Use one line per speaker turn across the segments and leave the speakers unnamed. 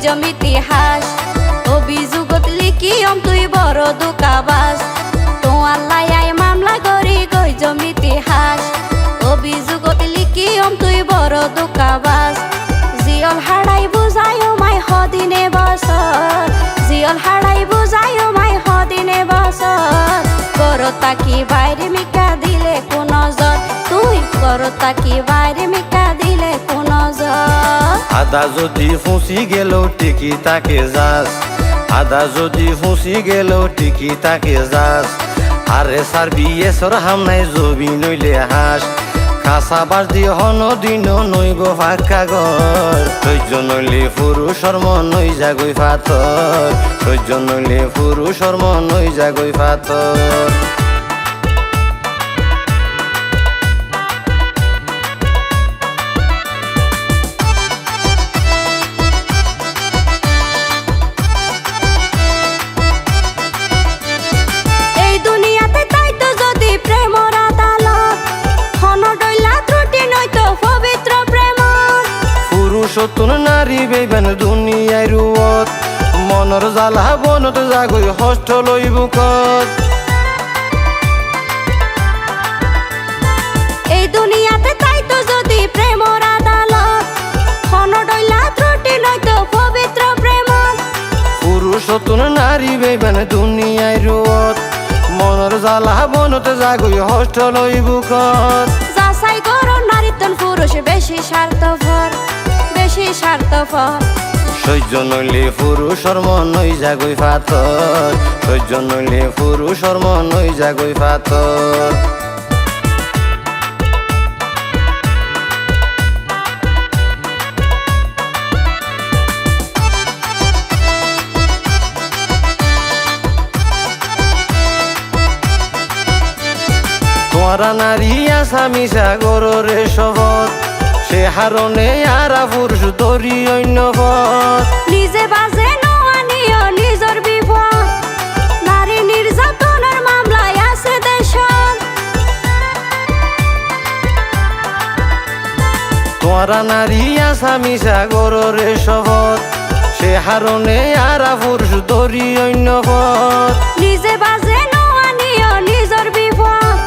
গইজম ইতিহাস অভিযোগত লিখিয়ম তুই বড় দুকাবাস তোমার লাইয়াই মামলা করি গইজম ইতিহাস অভিযোগত লিখিয়ম তুই বড় দুকাবাস জিয়ল হারাই বুঝায়ো মাই হদিনে বছর জিয়ল হারাই বুঝায়ো মাই হদিনে বছর করতা কি বাইরে মিকা দিলে কোন জর তুই করতা কি বাইরে মিকা দিলে কোন জর
আদা যদি ফুসি গেল টিকি তাকে যাস আদা যদি ফুসি গেল টিকি তাকে যাস আরে সার বিয়ে সর হামনাই জবি নইলে হাস খাসা বাস দিয়ে হন দিন নইব ফাঁকা ঘর সহ্য নইলে পুরুষর মন নই জাগই ফাতর সহ্য নইলে পুরুষর মন নই জাগই ফাতর সতুন নারী বেবেন দুনিয়ায় রুয়ত মনর জ্বালা বনত জাগই হষ্ট লই বুকত
এই দুনিয়াতে তাই তো যদি প্রেমর আদালত হন ডইলা ত্রুটি নয়তো পবিত্র প্রেম
পুরুষ সতুন নারী বেবেন দুনিয়ায় রুয়ত মনর জ্বালা বনত জাগই হষ্ট লই বুকত
যাচাই করো নারীতন পুরুষ বেশি স্বার্থপর স্বার্থপর
সহ্য নইলে পুরুষর মন নই জাগই ফাতর সহ্য নইলে পুরুষর মন নই জাগই ফাতর তোরা নারী আসামি সাগরে শপথ সে হারণে আরা পুরুষ ধরি অন্য পথ
নিজে বাজে নোয়ানিও নিজর বিপদ নারী নির্যাতনের মামলায় আছে দেশত
তোরা নারী আসামি সাগরে শপথ সে হারণে আরা পুরুষ ধরি অন্য পথ
নিজে বাজে নোয়ানিও নিজর বিপদ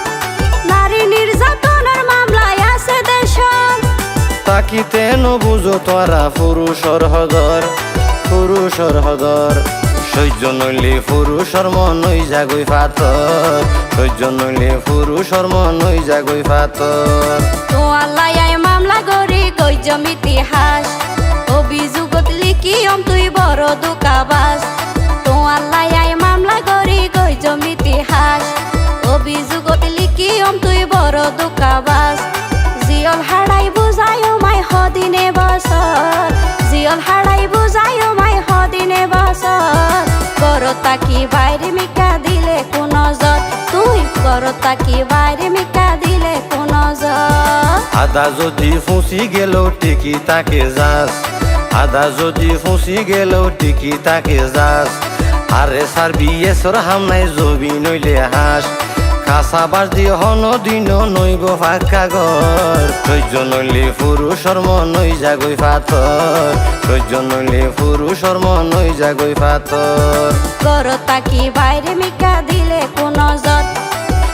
নারী নির্যাতনের মামলায় আছে দেশত
তাকিতে নবুঝো তোরা পুরুষর হদর সহ্য নইলে পুরুষর মন নই জাগই ফাতর সহ্য নইলে পুরুষর মন নই জাগই ফাতর
তোমার লাইয়াই মামলা করি গইজম ইতিহাস অভিযোগত লিখিয়ম তুই বড় দুকাবাস তোমার লাইয়াই মামলা করি গইজম ইতিহাস অভিযোগত লিখিয়ম তুই বড় দুকাবাস জিয়ল হারাই বুঝায়ো মাই হদিনে বছর জিয়ল হারাই বুঝায়ো মাই হদিনে বছর করতা কি বাইরে মিকা দিলে কোন জর তুই করতা কি বাইরে মিকা দিলে কোন জর
আদা যদি ফুসি গেল টিকি তাকে যাস আদা যদি ফুসি গেল টিকি তাকে যাস আরে সার বিয়ে সর হামনাই জবি নইলে হাস খাসা বাস দিয়ে হন দিন নইব ফাঁকা ঘর সহ্য নইলে পুরুষর মন নই জাগই ফাতর সহ্য নইলে পুরুষর মন নই জাগই ফাতর
করতা কি বাইরে মিকা দিলে কোন জর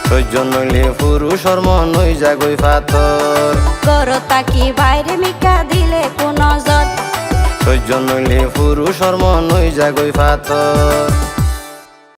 সহ্য নইলে পুরুষর মন নই জাগই ফাতর
করতা কি বাইরে মিকা দিলে কোন জর
সহ্য নইলে পুরুষর মন নই জাগই ফাতর